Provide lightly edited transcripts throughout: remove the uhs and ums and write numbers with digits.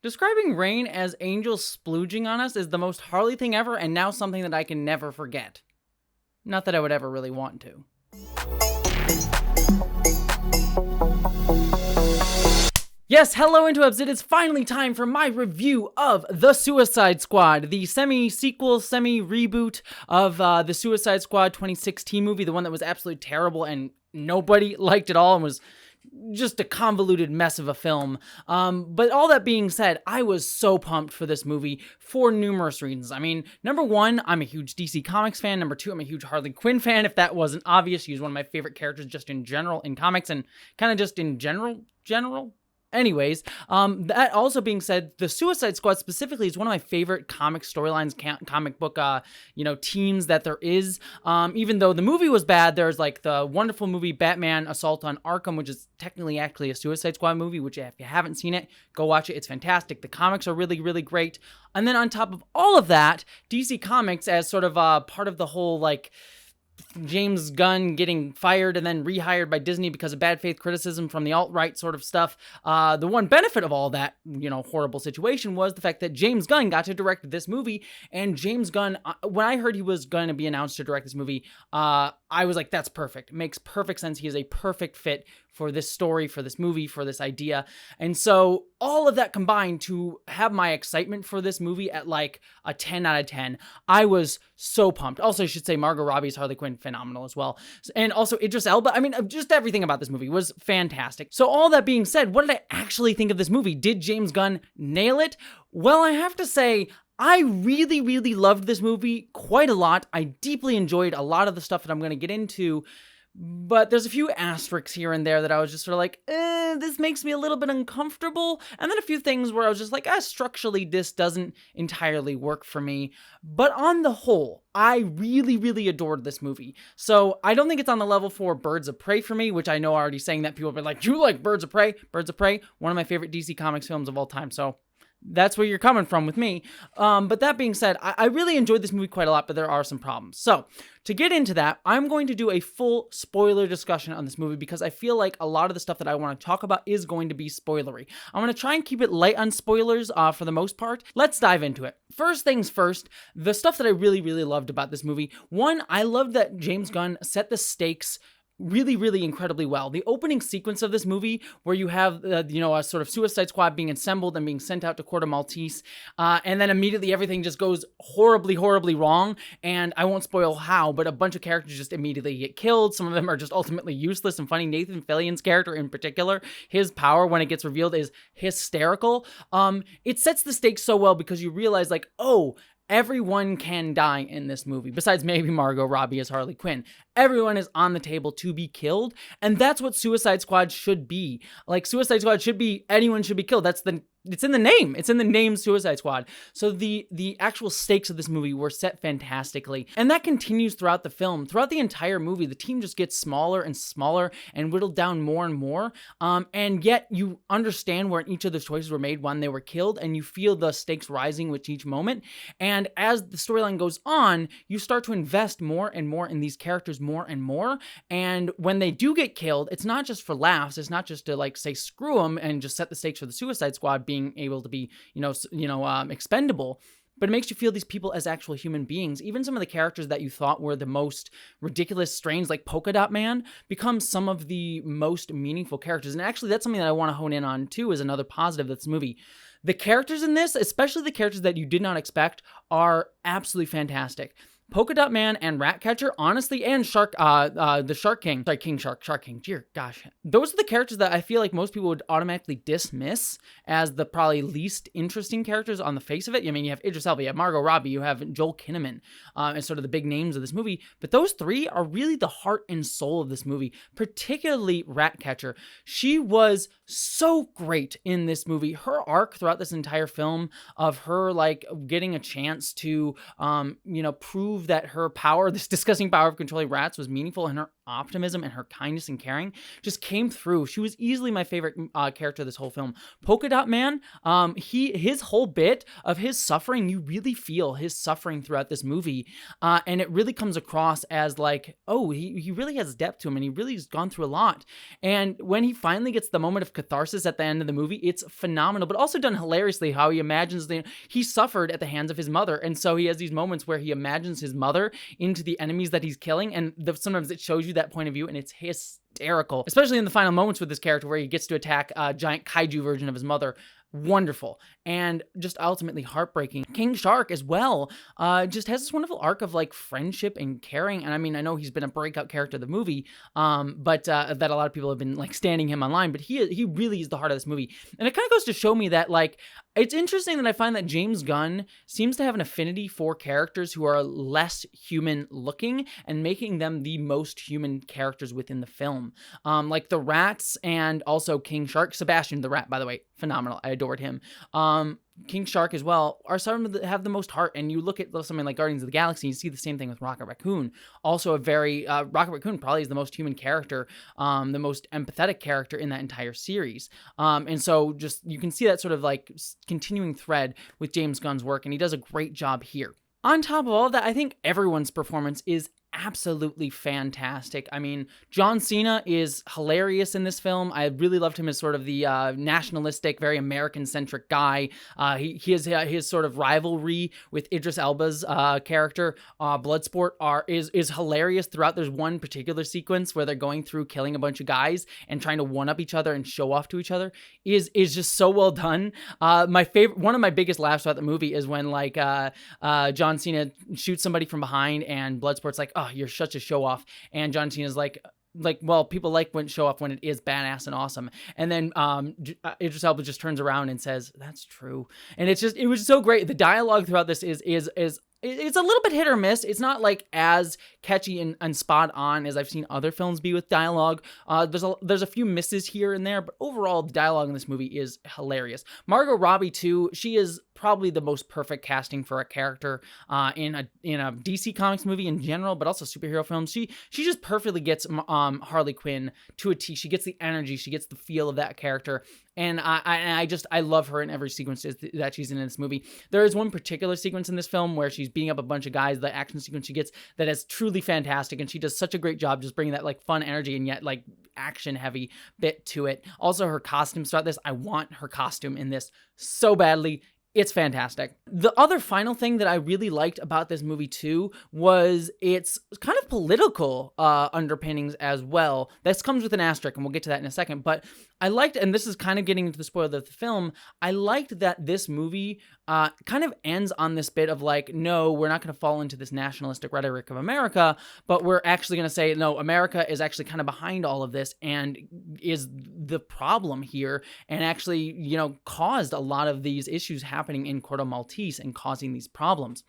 Describing Rain as angels splooging on us is the most Harley thing ever, and now something that I can never forget. Not that I would ever really want to. Yes, hello interwebs, it is finally time for my review of The Suicide Squad, the semi-sequel, semi-reboot of the Suicide Squad 2016 movie, the one that was absolutely terrible and nobody liked at all and was just a convoluted mess of a film. But all that being said, I was so pumped for this movie for numerous reasons. I mean, number one, I'm a huge DC Comics fan. Number two, I'm a huge Harley Quinn fan. If that wasn't obvious, she's one of my favorite characters just in general in comics and kind of just in general. Anyways, that also being said, the Suicide Squad specifically is one of my favorite comic storylines, comic book, teams that there is. Even though the movie was bad, there's like the wonderful movie Batman Assault on Arkham, which is technically actually a Suicide Squad movie, which if you haven't seen it, go watch it. It's fantastic. The comics are really, really great. And then on top of all of that, DC Comics as sort of part of the whole like James Gunn getting fired and then rehired by Disney because of bad faith criticism from the alt-right sort of stuff. The one benefit of all that, horrible situation was the fact that James Gunn got to direct this movie. And James Gunn, when I heard he was going to be announced to direct this movie, I was like, that's perfect. It makes perfect sense. He is a perfect fit for this story, for this movie, for this idea. And so all of that combined to have my excitement for this movie at like a 10 out of 10. I was so pumped. Also, I should say Margot Robbie's Harley Quinn, phenomenal as well. And also Idris Elba. I mean, just everything about this movie was fantastic. So all that being said, what did I actually think of this movie? Did James Gunn nail it? Well, I have to say, I really, really loved this movie quite a lot. I deeply enjoyed a lot of the stuff that I'm going to get into. But there's a few asterisks here and there that I was just sort of like, this makes me a little bit uncomfortable. And then a few things where I was just like, structurally, this doesn't entirely work for me. But on the whole, I really, really adored this movie. So I don't think it's on the level for Birds of Prey for me, which I know already saying that people have been like, you like Birds of Prey? Birds of Prey, one of my favorite DC Comics films of all time. So that's where you're coming from with me. But that being said, I really enjoyed this movie quite a lot, but there are some problems. So to get into that, I'm going to do a full spoiler discussion on this movie because I feel like a lot of the stuff that I want to talk about is going to be spoilery. I'm going to try and keep it light on spoilers for the most part. Let's dive into it. First things first, the stuff that I really, really loved about this movie. One, I loved that James Gunn set the stakes really, really incredibly well. The opening sequence of this movie where you have, a sort of Suicide Squad being assembled and being sent out to Corto Maltese, and then immediately everything just goes horribly, horribly wrong, and I won't spoil how, but a bunch of characters just immediately get killed. Some of them are just ultimately useless and funny. Nathan Fillion's character in particular, his power when it gets revealed is hysterical. It sets the stakes so well because you realize like, oh, everyone can die in this movie, besides maybe Margot Robbie as Harley Quinn. Everyone is on the table to be killed, and that's what Suicide Squad should be. Like, Suicide Squad should be, anyone should be killed. It's in the name. It's in the name Suicide Squad. So the actual stakes of this movie were set fantastically. And that continues throughout the film. Throughout the entire movie, the team just gets smaller and smaller and whittled down more and more. And yet you understand where each of those choices were made when they were killed, and you feel the stakes rising with each moment. And as the storyline goes on, you start to invest more and more in these characters more and more. And when they do get killed, it's not just for laughs. It's not just to like say screw them and just set the stakes for the Suicide Squad being able to be, expendable. But it makes you feel these people as actual human beings. Even some of the characters that you thought were the most ridiculous, strange, like Polka Dot Man, become some of the most meaningful characters. And actually, that's something that I want to hone in on, too, is another positive of this movie. The characters in this, especially the characters that you did not expect, are absolutely fantastic. Polka Dot Man and Ratcatcher, honestly, and the Shark King. Sorry, King Shark, dear gosh. Those are the characters that I feel like most people would automatically dismiss as the probably least interesting characters on the face of it. I mean, you have Idris Elba, you have Margot Robbie, you have Joel Kinnaman, as sort of the big names of this movie. But those three are really the heart and soul of this movie, particularly Ratcatcher. She was so great in this movie. Her arc throughout this entire film of her, like, getting a chance to, prove that her power, this disgusting power of controlling rats, was meaningful, and her optimism and her kindness and caring just came through. She was easily my favorite character of this whole film. Polka Dot Man, his whole bit of his suffering, you really feel his suffering throughout this movie, and it really comes across as like, oh, he really has depth to him, and he really has gone through a lot. And when he finally gets the moment of catharsis at the end of the movie, it's phenomenal, but also done hilariously. How he imagines he suffered at the hands of his mother, and so he has these moments where he imagines his mother into the enemies that he's killing, and sometimes it shows you that point of view, and it's hysterical, especially in the final moments with this character where he gets to attack a giant kaiju version of his mother. Wonderful, and just ultimately heartbreaking. King Shark as well just has this wonderful arc of like friendship and caring. And I mean, I know he's been a breakout character of the movie, but that a lot of people have been like standing him online, but he really is the heart of this movie. And it kind of goes to show me that like, it's interesting that I find that James Gunn seems to have an affinity for characters who are less human looking and making them the most human characters within the film. Like the rats and also King Shark. Sebastian the rat, by the way, phenomenal. I adored him. King Shark as well are some that have the most heart, and you look at something like Guardians of the Galaxy, you see the same thing with Rocket Raccoon. Also a very, Rocket Raccoon probably is the most human character, the most empathetic character in that entire series. And so just, you can see that sort of like continuing thread with James Gunn's work, and he does a great job here. On top of all of that, I think everyone's performance is absolutely fantastic. I mean, John Cena is hilarious in this film. I really loved him as sort of the nationalistic, very American-centric guy. He has his sort of rivalry with Idris Elba's character, Bloodsport, is hilarious throughout. There's one particular sequence where they're going through killing a bunch of guys and trying to one-up each other and show off to each other. Is just so well done. One of my biggest laughs throughout the movie is when like John Cena shoots somebody from behind and Bloodsport's like, oh, you're such a show off. And John Cena's like, well, people like when show off when it is badass and awesome. And then Idris Elba just turns around and says, that's true. And it was so great. The dialogue throughout this is it's a little bit hit or miss. It's not like as catchy and spot on as I've seen other films be with dialogue. There's a few misses here and there, but overall the dialogue in this movie is hilarious. Margot Robbie too, she is probably the most perfect casting for a character in a DC Comics movie in general, but also superhero films. She just perfectly gets Harley Quinn to a T. She gets the energy, she gets the feel of that character. And I love her in every sequence that she's in this movie. There is one particular sequence in this film where she's beating up a bunch of guys, the action sequence she gets, that is truly fantastic. And she does such a great job just bringing that like fun energy and yet like action heavy bit to it. Also her costume throughout this, I want her costume in this so badly. It's fantastic. The other final thing that I really liked about this movie too was its kind of political underpinnings as well. This comes with an asterisk, and we'll get to that in a second. But I liked, and this is kind of getting into the spoiler of the film, I liked that this movie kind of ends on this bit of like, no, we're not going to fall into this nationalistic rhetoric of America, but we're actually going to say, no, America is actually kind of behind all of this and is the problem here, and actually, you know, caused a lot of these issues happening in Corto Maltese and causing these problems.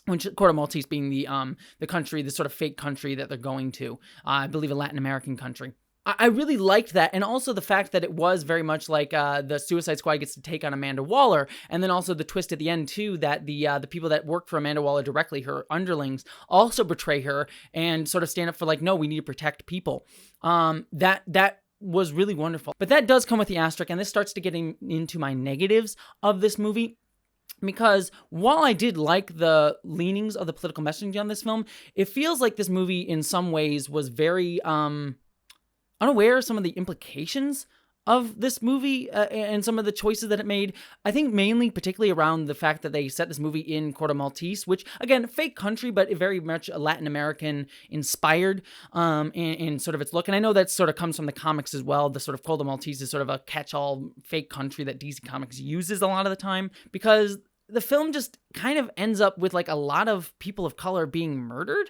Which Corto Maltese being the country, the sort of fake country that they're going to, I believe a Latin American country. I really liked that, and also the fact that it was very much like the Suicide Squad gets to take on Amanda Waller, and then also the twist at the end too that the people that work for Amanda Waller directly, her underlings, also betray her and sort of stand up for like, no, we need to protect people. That was really wonderful. But that does come with the asterisk, and this starts to get into my negatives of this movie. Because while I did like the leanings of the political messaging on this film, it feels like this movie in some ways was very unaware of some of the implications of this movie and some of the choices that it made. I think mainly particularly around the fact that they set this movie in Corto Maltese, which again, fake country, but very much Latin American inspired in sort of its look. And I know that sort of comes from the comics as well. The sort of Corto Maltese is sort of a catch-all fake country that DC Comics uses a lot of the time, because the film just kind of ends up with like a lot of people of color being murdered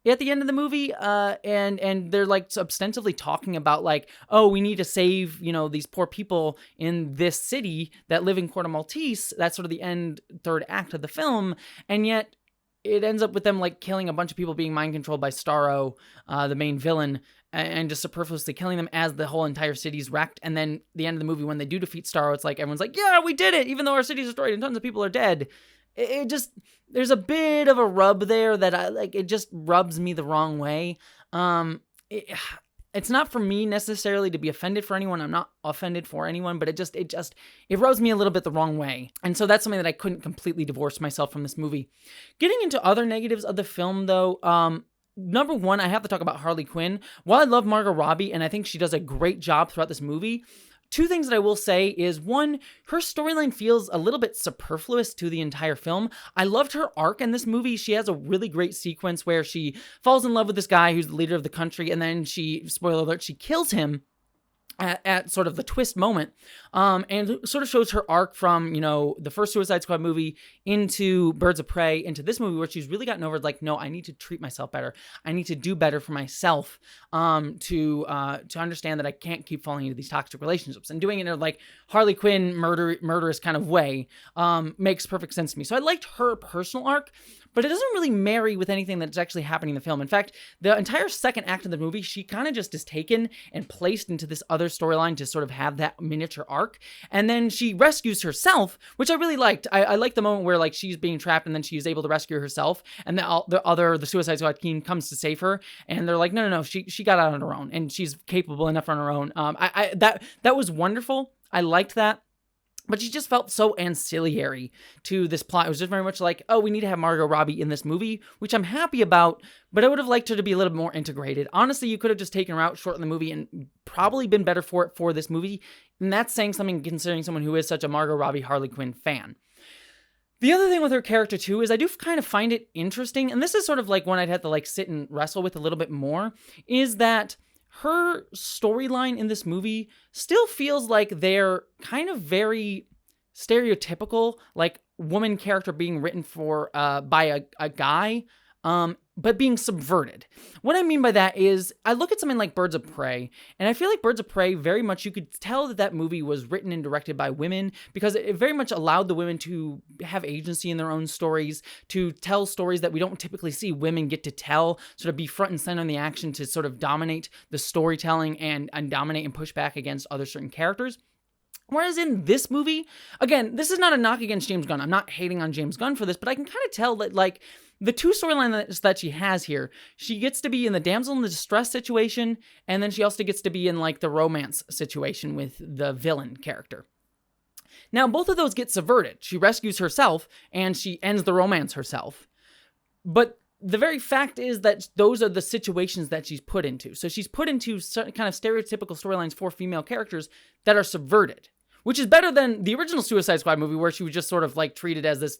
at the end of the movie, and they're like ostensibly talking about like, oh, we need to save, you know, these poor people in this city that live in Corto Maltese. That's sort of the third act of the film, and yet it ends up with them like killing a bunch of people, being mind controlled by Starro, the main villain, and just superfluously killing them as the whole entire city's wrecked. And then the end of the movie, when they do defeat Starro, it's like everyone's like, yeah, we did it, even though our city's destroyed and tons of people are dead. It just, there's a bit of a rub there that it just rubs me the wrong way. it's not for me necessarily to be offended for anyone. I'm not offended for anyone, but it rubs me a little bit the wrong way. And so that's something that I couldn't completely divorce myself from this movie. Getting into other negatives of the film, though, number one, I have to talk about Harley Quinn. While I love Margot Robbie, and I think she does a great job throughout this movie, two things that I will say is, one, her storyline feels a little bit superfluous to the entire film. I loved her arc in this movie. She has a really great sequence where she falls in love with this guy who's the leader of the country, and then spoiler alert, she kills him at sort of the twist moment, and sort of shows her arc from, the first Suicide Squad movie into Birds of Prey, into this movie, where she's really gotten over, like, no, I need to treat myself better. I need to do better for myself, to understand that I can't keep falling into these toxic relationships. And doing it in a, like, Harley Quinn murderous kind of way, makes perfect sense to me. So I liked her personal arc, but it doesn't really marry with anything that's actually happening in the film. In fact, the entire second act of the movie, she kind of just is taken and placed into this other storyline to sort of have that miniature arc. And then she rescues herself, which I really liked. I liked the moment where, like, she's being trapped and then she's able to rescue herself. And the Suicide Squad team comes to save her. And they're like, no, she got out on her own and she's capable enough on her own. That was wonderful. I liked that. But she just felt so ancillary to this plot. It was just very much like, oh, we need to have Margot Robbie in this movie, which I'm happy about, but I would have liked her to be a little more integrated. Honestly, you could have just taken her out, shortened the movie, and probably been better for this movie. And that's saying something considering someone who is such a Margot Robbie Harley Quinn fan. The other thing with her character, too, is I do kind of find it interesting, and this is sort of like one I'd have to, like, sit and wrestle with a little bit more, is that her storyline in this movie still feels like they're kind of very stereotypical, like woman character being written for by a guy, but being subverted. What I mean by that is, I look at something like Birds of Prey, and I feel like Birds of Prey, very much, you could tell that movie was written and directed by women, because it very much allowed the women to have agency in their own stories, to tell stories that we don't typically see women get to tell, sort of be front and center in the action to sort of dominate the storytelling and dominate and push back against other certain characters. Whereas in this movie, again, this is not a knock against James Gunn. I'm not hating on James Gunn for this, but I can kind of tell that, like, the two storylines that she has here, she gets to be in the damsel in the distress situation, and then she also gets to be in, like, the romance situation with the villain character. Now, both of those get subverted. She rescues herself, and she ends the romance herself. But the very fact is that those are the situations that she's put into. So she's put into certain kind of stereotypical storylines for female characters that are subverted, which is better than the original Suicide Squad movie, where she was just sort of, like, treated as this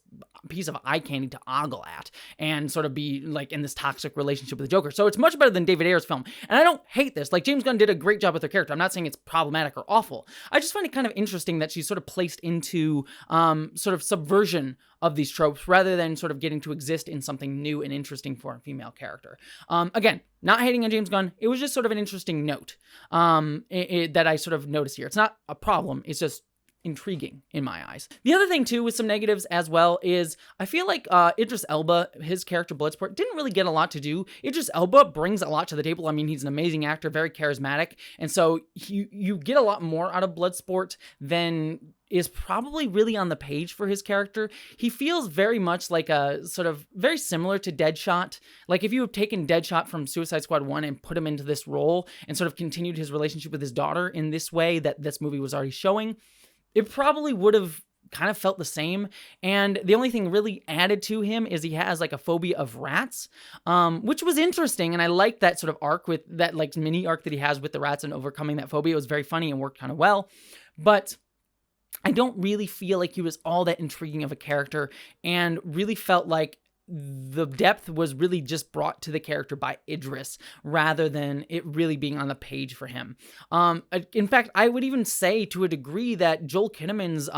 piece of eye candy to ogle at and sort of be, like, in this toxic relationship with the Joker. So it's much better than David Ayer's film. And I don't hate this. Like, James Gunn did a great job with her character. I'm not saying it's problematic or awful. I just find it kind of interesting that she's sort of placed into sort of subversion of these tropes rather than sort of getting to exist in something new and interesting for a female character. Again, not hating on James Gunn. It was just sort of an interesting note that I sort of noticed here. It's not a problem. It's just intriguing in my eyes. The other thing, too, with some negatives as well, is I feel like Idris Elba, his character Bloodsport, didn't really get a lot to do. Idris Elba brings a lot to the table. I mean, he's an amazing actor, very charismatic, and so you get a lot more out of Bloodsport than is probably really on the page for his character. He feels very much like a sort of very similar to Deadshot. Like, if you have taken Deadshot from Suicide Squad 1 and put him into this role and sort of continued his relationship with his daughter in this way that this movie was already showing, it probably would have kind of felt the same. And the only thing really added to him is he has, like, a phobia of rats, which was interesting. And I liked that sort of arc, with that, like, mini arc that he has with the rats and overcoming that phobia. It was very funny and worked kind of well. But I don't really feel like he was all that intriguing of a character, and really felt like the depth was really just brought to the character by Idris rather than it really being on the page for him. In fact, I would even say to a degree that Joel Kinnaman's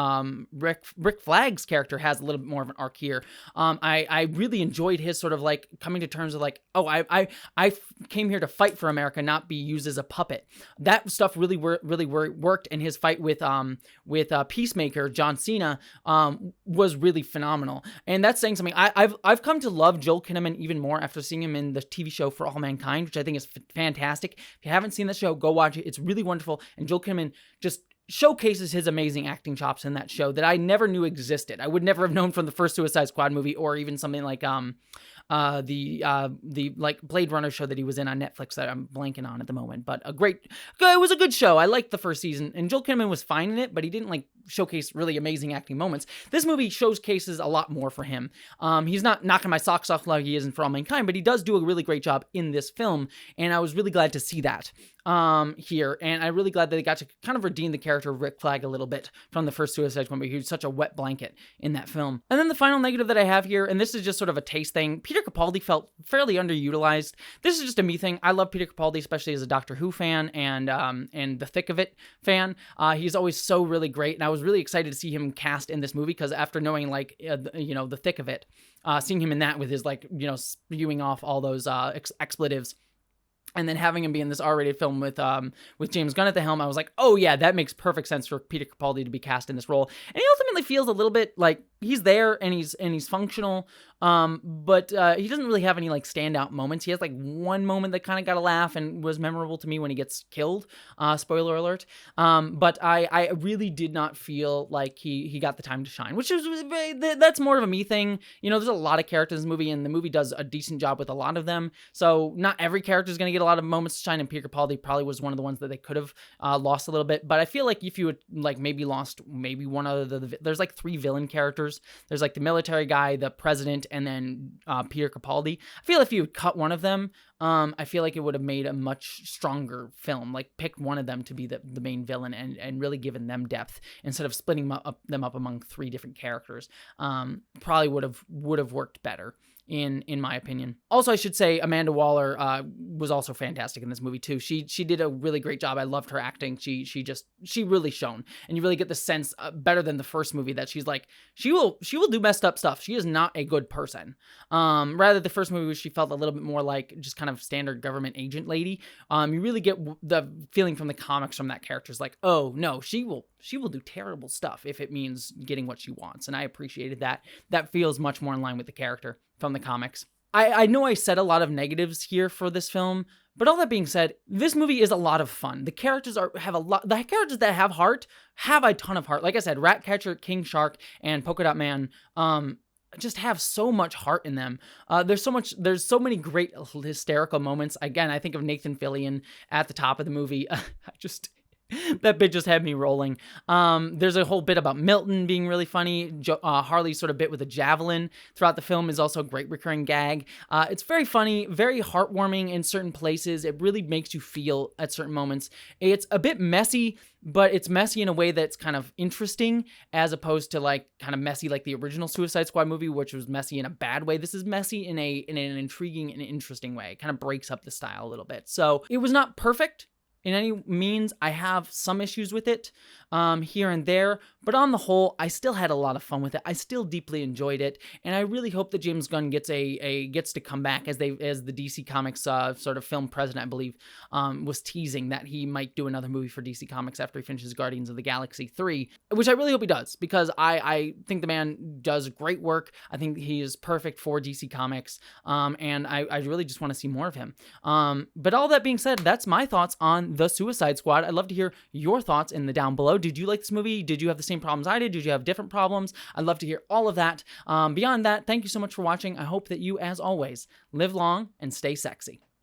Rick Flagg's character has a little bit more of an arc here. I really enjoyed his sort of, like, coming to terms with, like, oh, I came here to fight for America, not be used as a puppet. That stuff really worked, and his fight with Peacemaker, John Cena, was really phenomenal. And that's saying something. I've come to love Joel Kinnaman even more after seeing him in the TV show For All Mankind, which I think is fantastic. If you haven't seen the show, go watch it. It's really wonderful. And Joel Kinnaman just showcases his amazing acting chops in that show that I never knew existed. I would never have known from the first Suicide Squad movie, or even something like the like Blade Runner show that he was in on Netflix that I'm blanking on at the moment. But it was a good show. I liked the first season, and Joel Kinnaman was fine in it, but he didn't like showcase really amazing acting moments. This movie showcases a lot more for him. He's not knocking my socks off like he is in For All Mankind, but he does do a really great job in this film, and I was really glad to see that here, and I'm really glad that they got to kind of redeem the character of Rick Flag a little bit from the first Suicide Squad movie. He was such a wet blanket in that film. And then the final negative that I have here, and this is just sort of a taste thing, Peter Capaldi felt fairly underutilized. This is just a me thing. I love Peter Capaldi, especially as a Doctor Who fan and the Thick of It fan. He's always so really great, and I was really excited to see him cast in this movie, because after knowing like the Thick of It, seeing him in that with his like spewing off all those expletives, and then having him be in this R-rated film with James Gunn at the helm, I was like, oh yeah, that makes perfect sense for Peter Capaldi to be cast in this role. And he ultimately feels a little bit like he's there and he's functional, but he doesn't really have any like standout moments. He has like one moment that kind of got a laugh and was memorable to me when he gets killed. Spoiler alert. But I really did not feel like he got the time to shine, which is that's more of a me thing. There's a lot of characters in this movie, and the movie does a decent job with a lot of them. So not every character is going to get a lot of moments to shine, and Peter Capaldi probably was one of the ones that they could have lost a little bit. But I feel like if you had like maybe lost maybe one of there's like 3 villain characters. There's like the military guy, the president, and then Peter Capaldi. I feel if you would cut one of them, I feel like it would have made a much stronger film. Like pick one of them to be the main villain and really given them depth instead of splitting them up among 3 different characters. Probably would have worked better. In my opinion. Also, I should say Amanda Waller was also fantastic in this movie too. She did a really great job. I loved her acting. She really shone, and you really get the sense better than the first movie that she's like she will do messed up stuff. She is not a good person. Rather the first movie she felt a little bit more like just kind of standard government agent lady. You really get the feeling from the comics from that character is like, oh no, she will do terrible stuff if it means getting what she wants, and I appreciated that. That feels much more in line with the character from the comics. I know I said a lot of negatives here for this film, but all that being said, this movie is a lot of fun. The characters the characters that have heart have a ton of heart. Like I said, Ratcatcher, King Shark, and Polka Dot Man just have so much heart in them. There's so many great hysterical moments. Again, I think of Nathan Fillion at the top of the movie. That bit just had me rolling. There's a whole bit about Milton being really funny. Harley's sort of bit with a javelin throughout the film is also a great recurring gag. It's very funny, very heartwarming in certain places. It really makes you feel at certain moments. It's a bit messy, but it's messy in a way that's kind of interesting, as opposed to like kind of messy like the original Suicide Squad movie, which was messy in a bad way. This is messy in an intriguing and interesting way. It kind of breaks up the style a little bit. So it was not perfect in any means. I have some issues with it here and there, but on the whole, I still had a lot of fun with it. I still deeply enjoyed it, and I really hope that James Gunn gets to come back as the DC Comics sort of film president, I believe, was teasing that he might do another movie for DC Comics after he finishes Guardians of the Galaxy 3, which I really hope he does, because I think the man does great work. I think he is perfect for DC Comics, and I really just want to see more of him. But all that being said, that's my thoughts on The Suicide Squad. I'd love to hear your thoughts in the down below. Did you like this movie? Did you have the same problems I did? Did you have different problems? I'd love to hear all of that. Beyond that, thank you so much for watching. I hope that you, as always, live long and stay sexy.